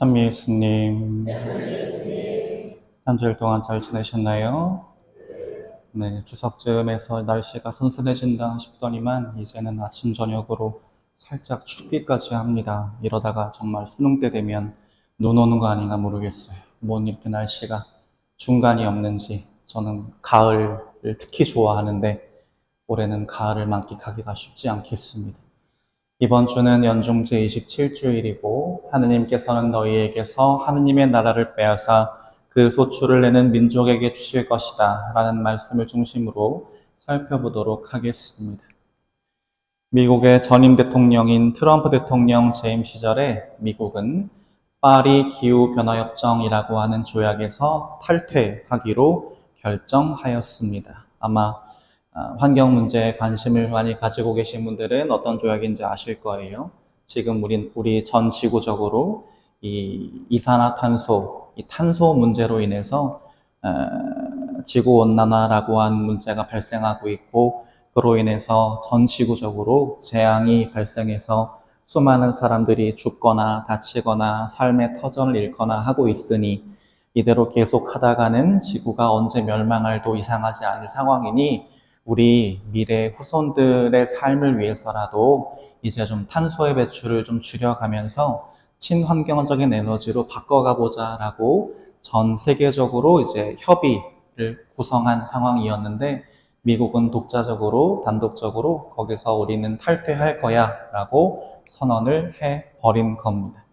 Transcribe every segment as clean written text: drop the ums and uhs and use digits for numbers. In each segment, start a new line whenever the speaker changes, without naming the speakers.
찬미 예수님, 한 주일 동안 잘 지내셨나요? 네, 추석쯤에서 날씨가 선선해진다 싶더니만 이제는 아침 저녁으로 살짝 춥기까지 합니다. 이러다가 정말 수능 때 되면 눈 오는 거 아닌가 모르겠어요. 뭐 이렇게 날씨가 중간이 없는지. 저는 가을을 특히 좋아하는데 올해는 가을을 만끽하기가 쉽지 않겠습니다. 이번 주는 연중 제27주일이고 하느님께서는 너희에게서 하느님의 나라를 빼앗아 그 소출을 내는 민족에게 주실 것이다 라는 말씀을 중심으로 살펴보도록 하겠습니다. 미국의 전임 대통령인 트럼프 대통령 재임 시절에 미국은 파리 기후변화협정이라고 하는 조약에서 탈퇴하기로 결정하였습니다. 아마 환경 문제에 관심을 많이 가지고 계신 분들은 어떤 조약인지 아실 거예요. 지금 우리 전 지구적으로 이 이산화탄소, 이 탄소 문제로 인해서 지구 온난화라고 하는 문제가 발생하고 있고, 그로 인해서 전 지구적으로 재앙이 발생해서 수많은 사람들이 죽거나 다치거나 삶의 터전을 잃거나 하고 있으니 이대로 계속 하다가는 지구가 언제 멸망할도 이상하지 않을 상황이니 우리 미래 후손들의 삶을 위해서라도 이제 좀 탄소의 배출을 좀 줄여가면서 친환경적인 에너지로 바꿔가보자라고 전 세계적으로 이제 협의를 구성한 상황이었는데 미국은 독자적으로 단독적으로 거기서 우리는 탈퇴할 거야 라고 선언을 해버린 겁니다.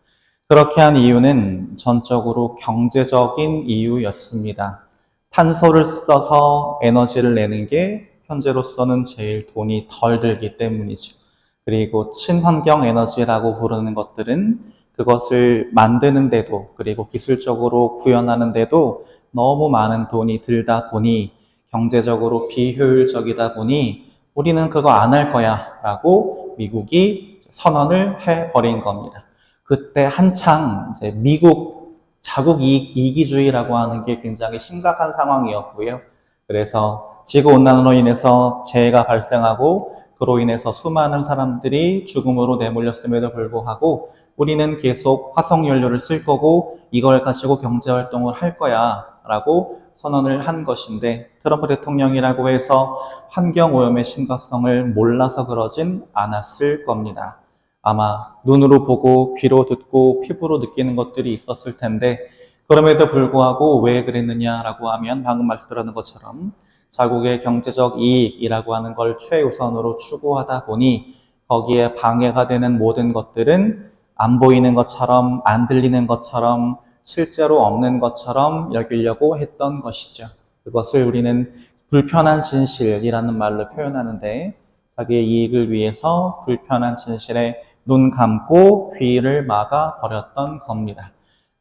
그렇게 한 이유는 전적으로 경제적인 이유였습니다. 탄소를 써서 에너지를 내는 게 현재로서는 제일 돈이 덜 들기 때문이죠. 그리고 친환경 에너지라고 부르는 것들은 그것을 만드는데도 그리고 기술적으로 구현하는데도 너무 많은 돈이 들다 보니 경제적으로 비효율적이다 보니 우리는 그거 안 할 거야 라고 미국이 선언을 해버린 겁니다. 그때 한창 이제 미국 자국 이기주의라고 하는 게 굉장히 심각한 상황이었고요. 그래서 지구온난화로 인해서 재해가 발생하고 그로 인해서 수많은 사람들이 죽음으로 내몰렸음에도 불구하고 우리는 계속 화석연료를 쓸 거고 이걸 가지고 경제활동을 할 거야 라고 선언을 한 것인데 트럼프 대통령이라고 해서 환경오염의 심각성을 몰라서 그러진 않았을 겁니다. 아마 눈으로 보고 귀로 듣고 피부로 느끼는 것들이 있었을 텐데 그럼에도 불구하고 왜 그랬느냐라고 하면 방금 말씀드린 것처럼 자국의 경제적 이익이라고 하는 걸 최우선으로 추구하다 보니 거기에 방해가 되는 모든 것들은 안 보이는 것처럼 안 들리는 것처럼 실제로 없는 것처럼 여기려고 했던 것이죠. 그것을 우리는 불편한 진실이라는 말로 표현하는데 자기의 이익을 위해서 불편한 진실에 눈 감고 귀를 막아 버렸던 겁니다.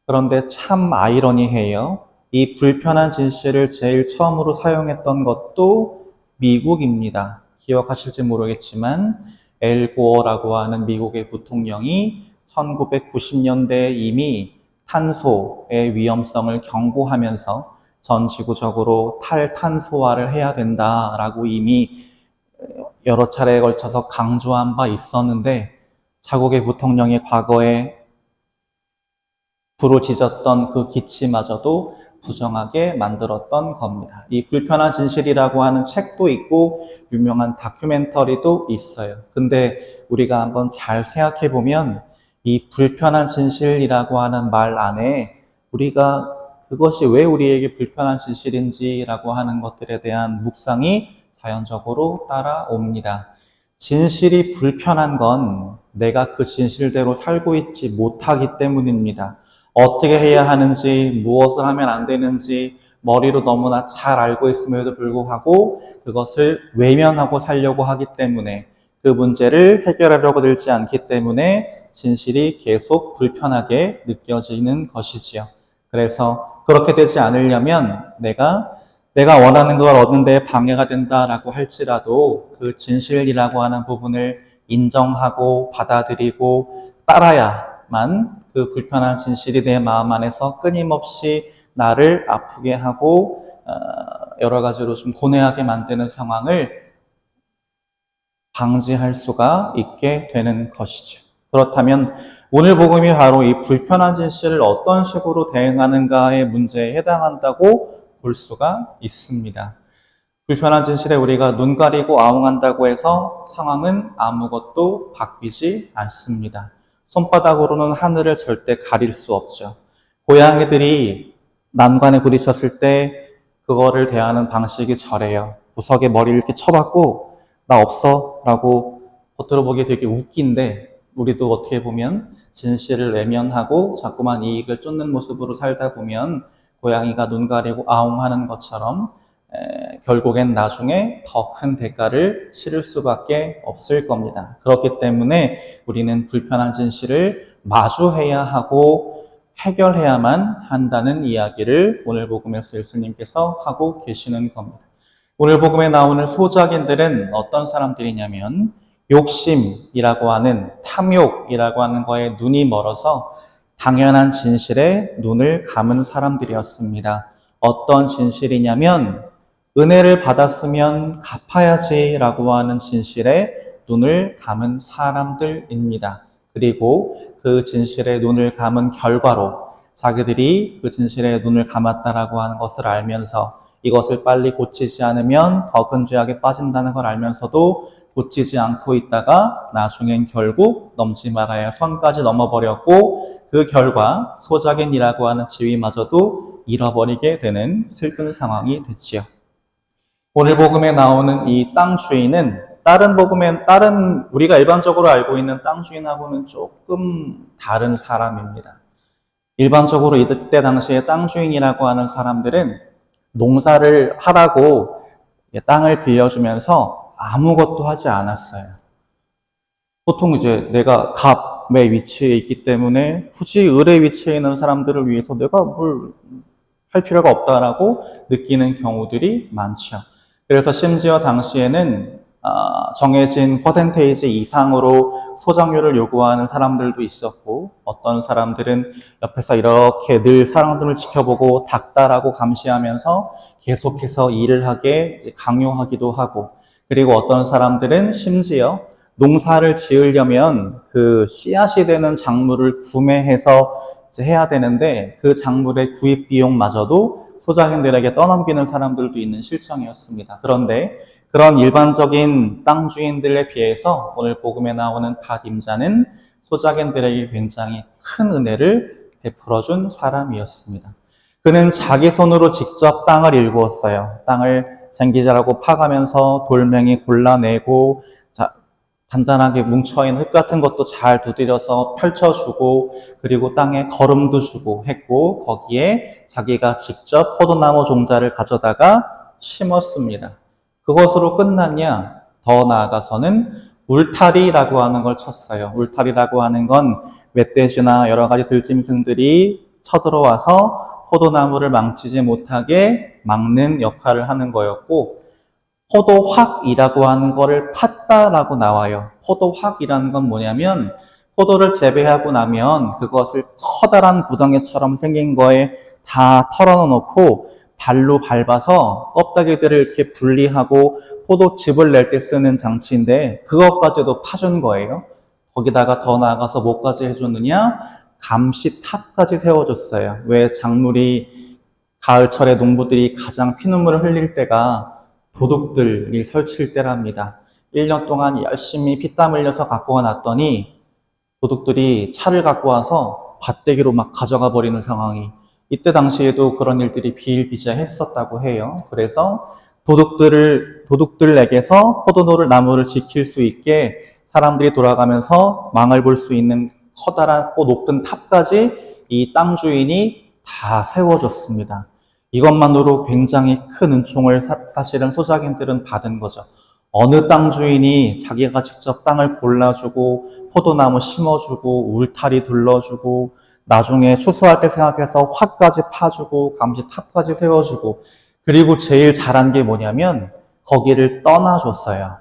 그런데 참 아이러니해요. 이 불편한 진실을 제일 처음으로 사용했던 것도 미국입니다. 기억하실지 모르겠지만 엘 고어라고 하는 미국의 부통령이 1990년대에 이미 탄소의 위험성을 경고하면서 전 지구적으로 탈탄소화를 해야 된다라고 이미 여러 차례에 걸쳐서 강조한 바 있었는데 자국의 부통령이 과거에 부르짖었던 그 기치마저도 부정하게 만들었던 겁니다. 이 불편한 진실이라고 하는 책도 있고 유명한 다큐멘터리도 있어요. 근데 우리가 한번 잘 생각해 보면 이 불편한 진실이라고 하는 말 안에 우리가 그것이 왜 우리에게 불편한 진실인지라고 하는 것들에 대한 묵상이 자연적으로 따라옵니다. 진실이 불편한 건 내가 그 진실대로 살고 있지 못하기 때문입니다. 어떻게 해야 하는지, 무엇을 하면 안 되는지 머리로 너무나 잘 알고 있음에도 불구하고 그것을 외면하고 살려고 하기 때문에 그 문제를 해결하려고 들지 않기 때문에 진실이 계속 불편하게 느껴지는 것이지요. 그래서 그렇게 되지 않으려면 내가 원하는 걸 얻는 데 방해가 된다라고 할지라도 그 진실이라고 하는 부분을 인정하고 받아들이고 따라야만 그 불편한 진실이 내 마음 안에서 끊임없이 나를 아프게 하고 여러 가지로 좀 고뇌하게 만드는 상황을 방지할 수가 있게 되는 것이죠. 그렇다면 오늘 복음이 바로 이 불편한 진실을 어떤 식으로 대응하는가의 문제에 해당한다고 볼 수가 있습니다. 불편한 진실에 우리가 눈 가리고 아웅한다고 해서 상황은 아무것도 바뀌지 않습니다. 손바닥으로는 하늘을 절대 가릴 수 없죠. 고양이들이 난관에 부딪혔을 때 그거를 대하는 방식이 저래요. 구석에 머리를 이렇게 쳐박고 나 없어 라고 겉으로 보기에 되게 웃긴데 우리도 어떻게 보면 진실을 외면하고 자꾸만 이익을 쫓는 모습으로 살다 보면 고양이가 눈 가리고 아웅하는 것처럼 결국엔 나중에 더 큰 대가를 치를 수밖에 없을 겁니다. 그렇기 때문에 우리는 불편한 진실을 마주해야 하고 해결해야만 한다는 이야기를 오늘 복음에서 예수님께서 하고 계시는 겁니다. 오늘 복음에 나오는 소작인들은 어떤 사람들이냐면 욕심이라고 하는 탐욕이라고 하는 거에 눈이 멀어서 당연한 진실에 눈을 감은 사람들이었습니다. 어떤 진실이냐면 은혜를 받았으면 갚아야지 라고 하는 진실에 눈을 감은 사람들입니다. 그리고 그 진실에 눈을 감은 결과로 자기들이 그 진실에 눈을 감았다라고 하는 것을 알면서 이것을 빨리 고치지 않으면 더 큰 죄악에 빠진다는 걸 알면서도 고치지 않고 있다가 나중엔 결국 넘지 말아야 할 선까지 넘어버렸고 그 결과 소작인이라고 하는 지위마저도 잃어버리게 되는 슬픈 상황이 됐지요. 오늘 복음에 나오는 이 땅 주인은 다른 우리가 일반적으로 알고 있는 땅 주인하고는 조금 다른 사람입니다. 일반적으로 이때 당시에 땅 주인이라고 하는 사람들은 농사를 하라고 땅을 빌려주면서 아무것도 하지 않았어요. 보통 이제 내가 갑의 위치에 있기 때문에 굳이 을의 위치에 있는 사람들을 위해서 내가 뭘 할 필요가 없다라고 느끼는 경우들이 많죠. 그래서 심지어 당시에는 정해진 퍼센테이지 이상으로 소장료를 요구하는 사람들도 있었고 어떤 사람들은 옆에서 이렇게 늘 사람들을 지켜보고 닥달하고 감시하면서 계속해서 일을 하게 강요하기도 하고 그리고 어떤 사람들은 심지어 농사를 지으려면 그 씨앗이 되는 작물을 구매해서 해야 되는데 그 작물의 구입 비용마저도 소작인들에게 떠넘기는 사람들도 있는 실정이었습니다. 그런데 그런 일반적인 땅 주인들에 비해서 오늘 복음에 나오는 밭 임자는 소작인들에게 굉장히 큰 은혜를 베풀어준 사람이었습니다. 그는 자기 손으로 직접 땅을 일구었어요. 땅을 쟁기자라고 파가면서 돌멩이 골라내고 단단하게 뭉쳐있는 흙 같은 것도 잘 두드려서 펼쳐주고 그리고 땅에 거름도 주고 했고 거기에 자기가 직접 포도나무 종자를 가져다가 심었습니다. 그것으로 끝났냐? 더 나아가서는 울타리라고 하는 걸 쳤어요. 울타리라고 하는 건 멧돼지나 여러 가지 들짐승들이 쳐들어와서 포도나무를 망치지 못하게 막는 역할을 하는 거였고 포도확이라고 하는 거를 팠다라고 나와요. 포도확이라는 건 뭐냐면 포도를 재배하고 나면 그것을 커다란 구덩이처럼 생긴 거에 다 털어놓고 발로 밟아서 껍데기들을 이렇게 분리하고 포도즙을 낼 때 쓰는 장치인데 그것까지도 파준 거예요. 거기다가 더 나아가서 뭐까지 해줬느냐? 감시탑까지 세워줬어요. 왜 작물이 가을철에 농부들이 가장 피눈물을 흘릴 때가 도둑들이 설칠 때랍니다. 1년 동안 열심히 피땀 흘려서 갖고 와놨더니 도둑들이 차를 갖고 와서 밭대기로 막 가져가 버리는 상황이 이때 당시에도 그런 일들이 비일비재했었다고 해요. 그래서 도둑들에게서 포도나무를 지킬 수 있게 사람들이 돌아가면서 망을 볼 수 있는 커다랗고 높은 탑까지 이 땅 주인이 다 세워줬습니다. 이것만으로 굉장히 큰 은총을 사실은 소작인들은 받은 거죠. 어느 땅 주인이 자기가 직접 땅을 골라주고 포도나무 심어주고 울타리 둘러주고 나중에 추수할 때 생각해서 화까지 파주고 감시탑까지 세워주고 그리고 제일 잘한 게 뭐냐면 거기를 떠나줬어요.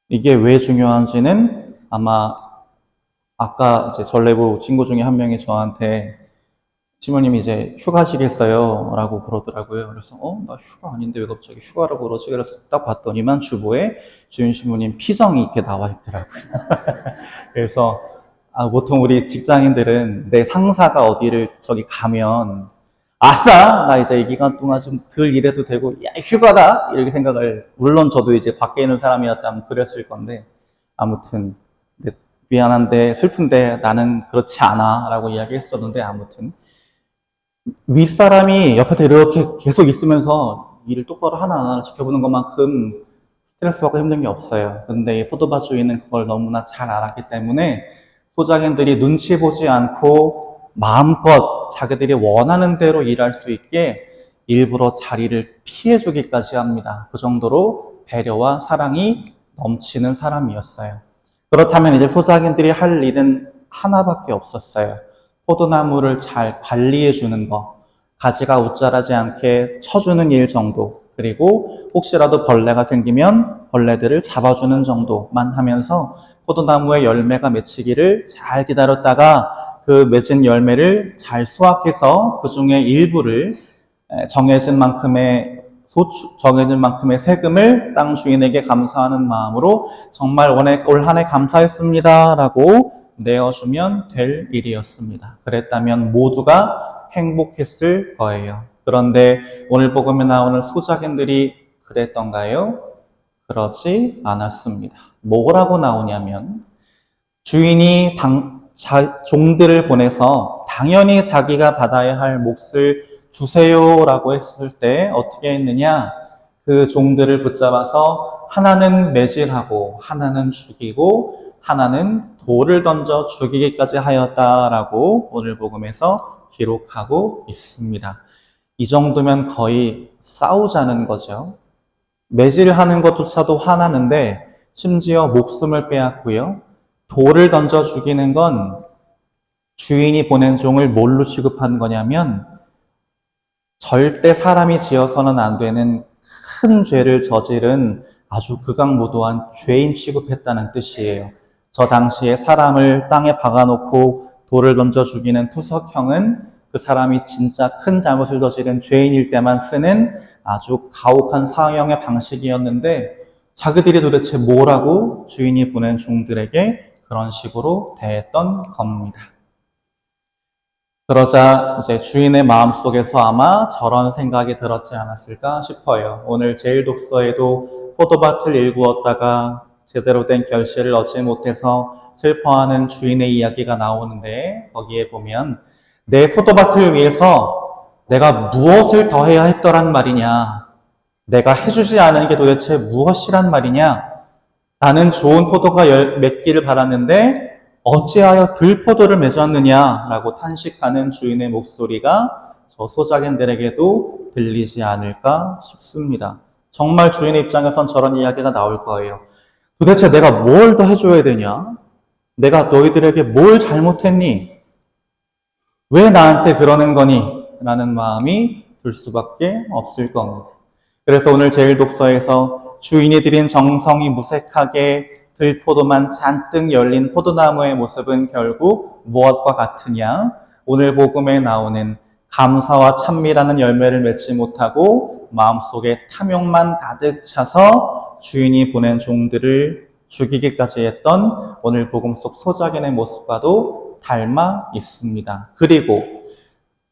이게 왜 중요한지는 아마 아까 이제 전래부 친구 중에 한 명이 저한테 시모님이 이제 휴가시겠어요? 라고 그러더라고요. 그래서, 나 휴가 아닌데 왜 갑자기 휴가라고 그러지? 그래서 딱 봤더니만 주보에 주인 시모님 피정이 이렇게 나와 있더라고요. 그래서 보통 우리 직장인들은 내 상사가 어디를 저기 가면 아싸! 나 이제 이 기간 동안 좀 덜 일해도 되고, 야, 휴가다! 이렇게 생각을, 물론 저도 이제 밖에 있는 사람이었다면 그랬을 건데, 아무튼, 미안한데, 슬픈데 나는 그렇지 않아. 라고 이야기했었는데, 아무튼. 윗사람이 옆에서 이렇게 계속 있으면서 일을 똑바로 하나 안 하나 지켜보는 것만큼 스트레스 받고 힘든 게 없어요. 근데 이 포도밭 주인은 그걸 너무나 잘 알았기 때문에 소작인들이 눈치 보지 않고 마음껏 자기들이 원하는 대로 일할 수 있게 일부러 자리를 피해주기까지 합니다. 그 정도로 배려와 사랑이 넘치는 사람이었어요. 그렇다면 이제 소작인들이 할 일은 하나밖에 없었어요. 포도나무를 잘 관리해 주는 것, 가지가 웃자라지 않게 쳐주는 일 정도, 그리고 혹시라도 벌레가 생기면 벌레들을 잡아주는 정도만 하면서 포도나무의 열매가 맺히기를 잘 기다렸다가 그 맺은 열매를 잘 수확해서 그 중에 일부를 정해진 만큼의 세금을 땅 주인에게 감사하는 마음으로 정말 올 한 해 감사했습니다 라고 내어주면 될 일이었습니다. 그랬다면 모두가 행복했을 거예요. 그런데 오늘 복음에 나오는 소작인들이 그랬던가요? 그러지 않았습니다. 뭐라고 나오냐면 주인이 종들을 보내서 당연히 자기가 받아야 할 몫을 주세요라고 했을 때 어떻게 했느냐? 그 종들을 붙잡아서 하나는 매질하고 하나는 죽이고 하나는 돌을 던져 죽이기까지 하였다라고 오늘 복음에서 기록하고 있습니다. 이 정도면 거의 싸우자는 거죠. 매질하는 것조차도 화나는데 심지어 목숨을 빼앗고요. 돌을 던져 죽이는 건 주인이 보낸 종을 뭘로 취급하는 거냐면 절대 사람이 지어서는 안 되는 큰 죄를 저지른 아주 극악무도한 죄인 취급했다는 뜻이에요. 저 당시에 사람을 땅에 박아놓고 돌을 던져 죽이는 투석형은 그 사람이 진짜 큰 잘못을 저지른 죄인일 때만 쓰는 아주 가혹한 사형의 방식이었는데 자기들이 도대체 뭐라고 주인이 보낸 종들에게 그런 식으로 대했던 겁니다. 그러자 이제 주인의 마음속에서 아마 저런 생각이 들었지 않았을까 싶어요. 오늘 제일독서에도 포도밭을 일구었다가 제대로 된 결실을 얻지 못해서 슬퍼하는 주인의 이야기가 나오는데 거기에 보면 내 포도밭을 위해서 내가 무엇을 더 해야 했더란 말이냐? 내가 해주지 않은 게 도대체 무엇이란 말이냐? 나는 좋은 포도가 맺기를 바랐는데 어찌하여 들포도를 맺었느냐라고 탄식하는 주인의 목소리가 저 소작인들에게도 들리지 않을까 싶습니다. 정말 주인의 입장에선 저런 이야기가 나올 거예요. 도대체 내가 뭘 더 해줘야 되냐? 내가 너희들에게 뭘 잘못했니? 왜 나한테 그러는 거니? 라는 마음이 들 수밖에 없을 겁니다. 그래서 오늘 제일독서에서 주인이 들인 정성이 무색하게 들포도만 잔뜩 열린 포도나무의 모습은 결국 무엇과 같으냐? 오늘 복음에 나오는 감사와 찬미라는 열매를 맺지 못하고 마음속에 탐욕만 가득 차서 주인이 보낸 종들을 죽이기까지 했던 오늘 복음 속 소작인의 모습과도 닮아 있습니다. 그리고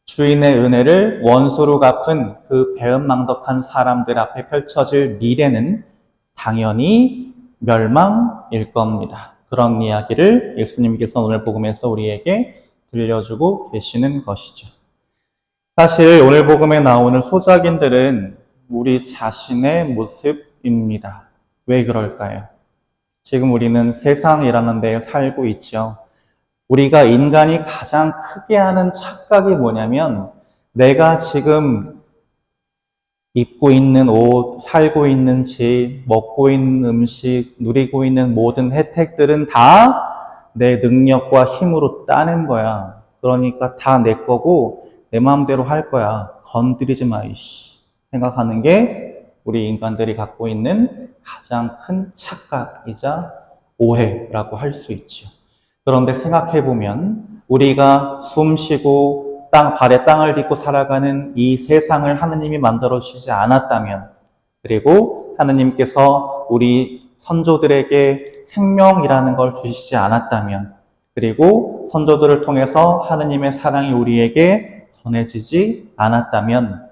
주인의 은혜를 원수로 갚은 그 배은망덕한 사람들 앞에 펼쳐질 미래는 당연히 멸망일 겁니다. 그런 이야기를 예수님께서 오늘 복음에서 우리에게 들려주고 계시는 것이죠. 사실 오늘 복음에 나오는 소작인들은 우리 자신의 모습입니다. 왜 그럴까요? 지금 우리는 세상이라는 데에 살고 있죠. 우리가 인간이 가장 크게 하는 착각이 뭐냐면 내가 지금 입고 있는 옷, 살고 있는 집, 먹고 있는 음식, 누리고 있는 모든 혜택들은 다 내 능력과 힘으로 따낸 거야. 그러니까 다 내 거고 내 마음대로 할 거야. 건드리지 마, 이씨. 생각하는 게 우리 인간들이 갖고 있는 가장 큰 착각이자 오해라고 할 수 있죠. 그런데 생각해보면 우리가 숨 쉬고 발에 땅을 딛고 살아가는 이 세상을 하느님이 만들어 주시지 않았다면, 그리고 하느님께서 우리 선조들에게 생명이라는 걸 주시지 않았다면, 그리고 선조들을 통해서 하느님의 사랑이 우리에게 전해지지 않았다면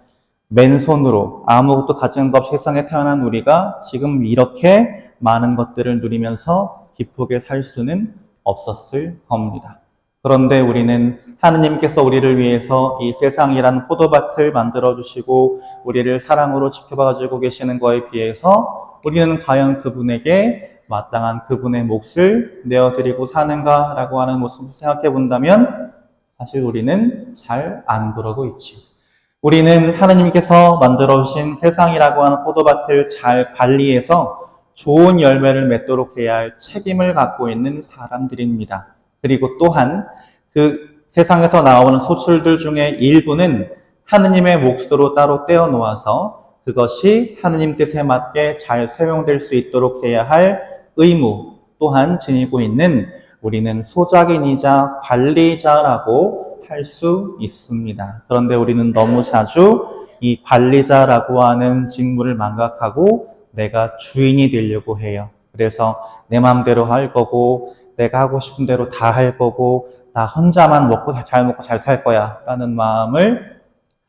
맨손으로 아무것도 가진 것 없이 세상에 태어난 우리가 지금 이렇게 많은 것들을 누리면서 기쁘게 살 수는 없었을 겁니다. 그런데 우리는 하느님께서 우리를 위해서 이 세상이란 포도밭을 만들어주시고 우리를 사랑으로 지켜봐주고 계시는 거에 비해서 우리는 과연 그분에게 마땅한 그분의 몫을 내어드리고 사는가라고 하는 모습을 생각해 본다면 사실 우리는 잘 안 그러고 있지. 우리는 하느님께서 만들어주신 세상이라고 하는 포도밭을 잘 관리해서 좋은 열매를 맺도록 해야 할 책임을 갖고 있는 사람들입니다. 그리고 또한 그 세상에서 나오는 소출들 중에 일부는 하느님의 몫으로 따로 떼어 놓아서 그것이 하느님 뜻에 맞게 잘 사용될 수 있도록 해야 할 의무 또한 지니고 있는 우리는 소작인이자 관리자라고 할 수 있습니다. 그런데 우리는 너무 자주 이 관리자라고 하는 직무를 망각하고 내가 주인이 되려고 해요. 그래서 내 마음대로 할 거고 내가 하고 싶은 대로 다 할 거고 나 혼자만 먹고 잘 살 거야 라는 마음을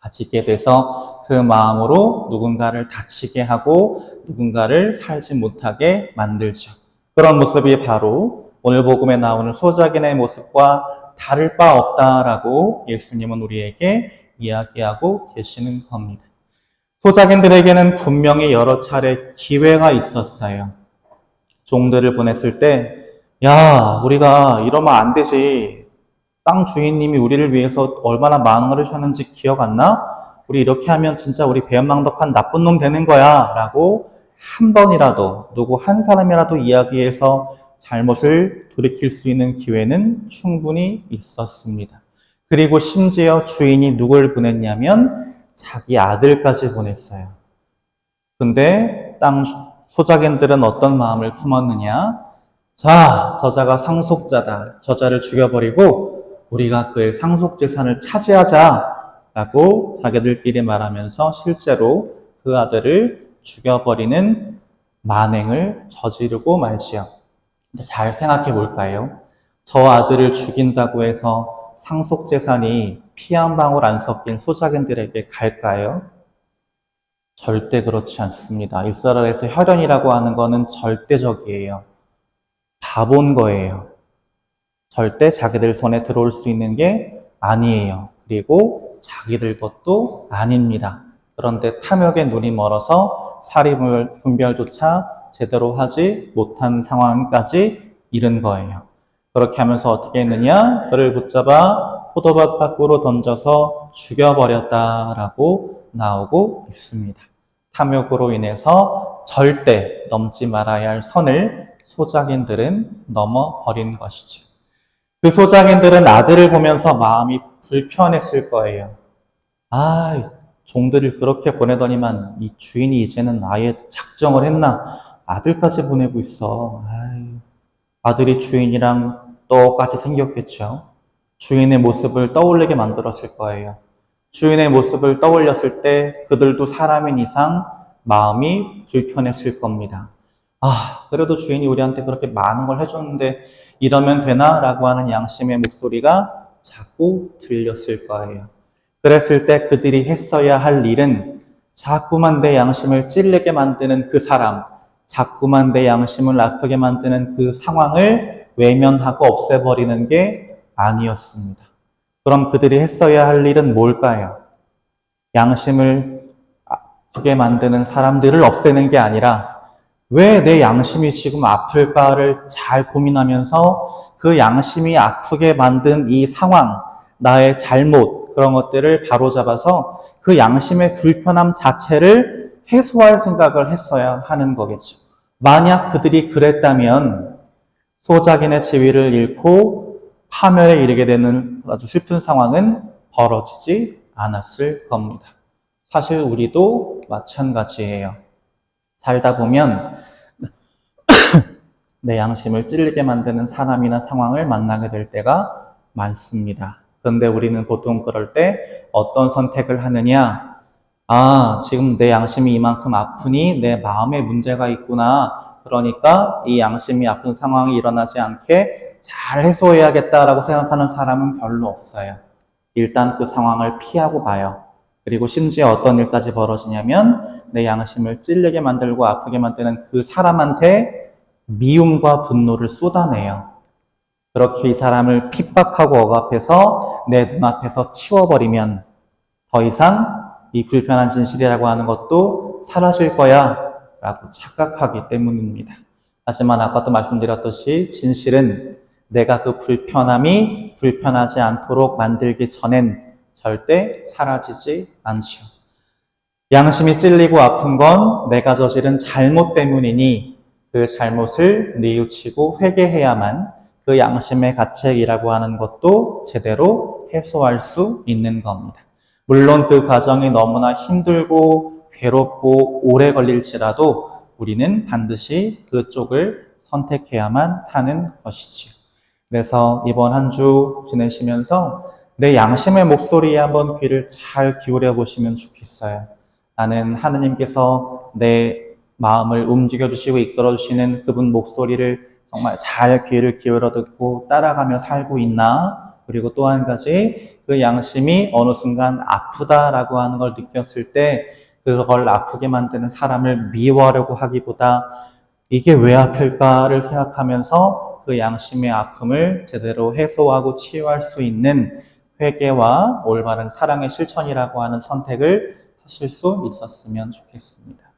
가지게 돼서 그 마음으로 누군가를 다치게 하고 누군가를 살지 못하게 만들죠. 그런 모습이 바로 오늘 복음에 나오는 소작인의 모습과 다를 바 없다라고 예수님은 우리에게 이야기하고 계시는 겁니다. 소작인들에게는 분명히 여러 차례 기회가 있었어요. 종들을 보냈을 때, 야, 우리가 이러면 안 되지. 땅 주인님이 우리를 위해서 얼마나 많은 걸 해주셨는지 기억 안 나? 우리 이렇게 하면 진짜 우리 배은망덕한 나쁜 놈 되는 거야. 라고 한 번이라도, 누구 한 사람이라도 이야기해서 잘못을 돌이킬 수 있는 기회는 충분히 있었습니다. 그리고 심지어 주인이 누굴 보냈냐면 자기 아들까지 보냈어요. 근데 땅 소작인들은 어떤 마음을 품었느냐? 자, 저자가 상속자다. 저자를 죽여버리고 우리가 그의 상속재산을 차지하자라고 자기들끼리 말하면서 실제로 그 아들을 죽여버리는 만행을 저지르고 말지요. 잘 생각해 볼까요? 저 아들을 죽인다고 해서 상속재산이 피 한 방울 안 섞인 소작인들에게 갈까요? 절대 그렇지 않습니다. 이스라엘에서 혈연이라고 하는 거는 절대적이에요. 다 본 거예요. 절대 자기들 손에 들어올 수 있는 게 아니에요. 그리고 자기들 것도 아닙니다. 그런데 탐욕에 눈이 멀어서 사리 분별조차 제대로 하지 못한 상황까지 이른 거예요. 그렇게 하면서 어떻게 했느냐? 그를 붙잡아 포도밭 밖으로 던져서 죽여버렸다라고 나오고 있습니다. 탐욕으로 인해서 절대 넘지 말아야 할 선을 소작인들은 넘어버린 것이죠. 그 소작인들은 아들을 보면서 마음이 불편했을 거예요. 아, 종들을 그렇게 보내더니만 이 주인이 이제는 아예 작정을 했나? 아들까지 보내고 있어. 아들이 주인이랑 똑같이 생겼겠죠. 주인의 모습을 떠올리게 만들었을 거예요. 주인의 모습을 떠올렸을 때 그들도 사람인 이상 마음이 불편했을 겁니다. 아, 그래도 주인이 우리한테 그렇게 많은 걸 해줬는데 이러면 되나? 라고 하는 양심의 목소리가 자꾸 들렸을 거예요. 그랬을 때 그들이 했어야 할 일은 자꾸만 내 양심을 찔리게 만드는 그 사람, 자꾸만 내 양심을 아프게 만드는 그 상황을 외면하고 없애버리는 게 아니었습니다. 그럼 그들이 했어야 할 일은 뭘까요? 양심을 아프게 만드는 사람들을 없애는 게 아니라 왜 내 양심이 지금 아플까를 잘 고민하면서 그 양심이 아프게 만든 이 상황, 나의 잘못, 그런 것들을 바로잡아서 그 양심의 불편함 자체를 해소할 생각을 했어야 하는 거겠죠. 만약 그들이 그랬다면 소작인의 지위를 잃고 파멸에 이르게 되는 아주 슬픈 상황은 벌어지지 않았을 겁니다. 사실 우리도 마찬가지예요. 살다 보면 내 양심을 찔리게 만드는 사람이나 상황을 만나게 될 때가 많습니다. 그런데 우리는 보통 그럴 때 어떤 선택을 하느냐? 아, 지금 내 양심이 이만큼 아프니 내 마음에 문제가 있구나. 그러니까 이 양심이 아픈 상황이 일어나지 않게 잘 해소해야겠다라고 생각하는 사람은 별로 없어요. 일단 그 상황을 피하고 봐요. 그리고 심지어 어떤 일까지 벌어지냐면 내 양심을 찔리게 만들고 아프게 만드는 그 사람한테 미움과 분노를 쏟아내요. 그렇게 이 사람을 핍박하고 억압해서 내 눈앞에서 치워버리면 더 이상 이 불편한 진실이라고 하는 것도 사라질 거야 라고 착각하기 때문입니다. 하지만 아까도 말씀드렸듯이 진실은 내가 그 불편함이 불편하지 않도록 만들기 전엔 절대 사라지지 않죠. 양심이 찔리고 아픈 건 내가 저지른 잘못 때문이니 그 잘못을 뉘우치고 회개해야만 그 양심의 가책이라고 하는 것도 제대로 해소할 수 있는 겁니다. 물론 그 과정이 너무나 힘들고 괴롭고 오래 걸릴지라도 우리는 반드시 그쪽을 선택해야만 하는 것이지요. 그래서 이번 한 주 지내시면서 내 양심의 목소리에 한번 귀를 잘 기울여 보시면 좋겠어요. 나는 하느님께서 내 마음을 움직여 주시고 이끌어 주시는 그분 목소리를 정말 잘 귀를 기울여 듣고 따라가며 살고 있나? 그리고 또 한 가지, 그 양심이 어느 순간 아프다라고 하는 걸 느꼈을 때 그걸 아프게 만드는 사람을 미워하려고 하기보다 이게 왜 아플까를 생각하면서 그 양심의 아픔을 제대로 해소하고 치유할 수 있는 회개와 올바른 사랑의 실천이라고 하는 선택을 하실 수 있었으면 좋겠습니다.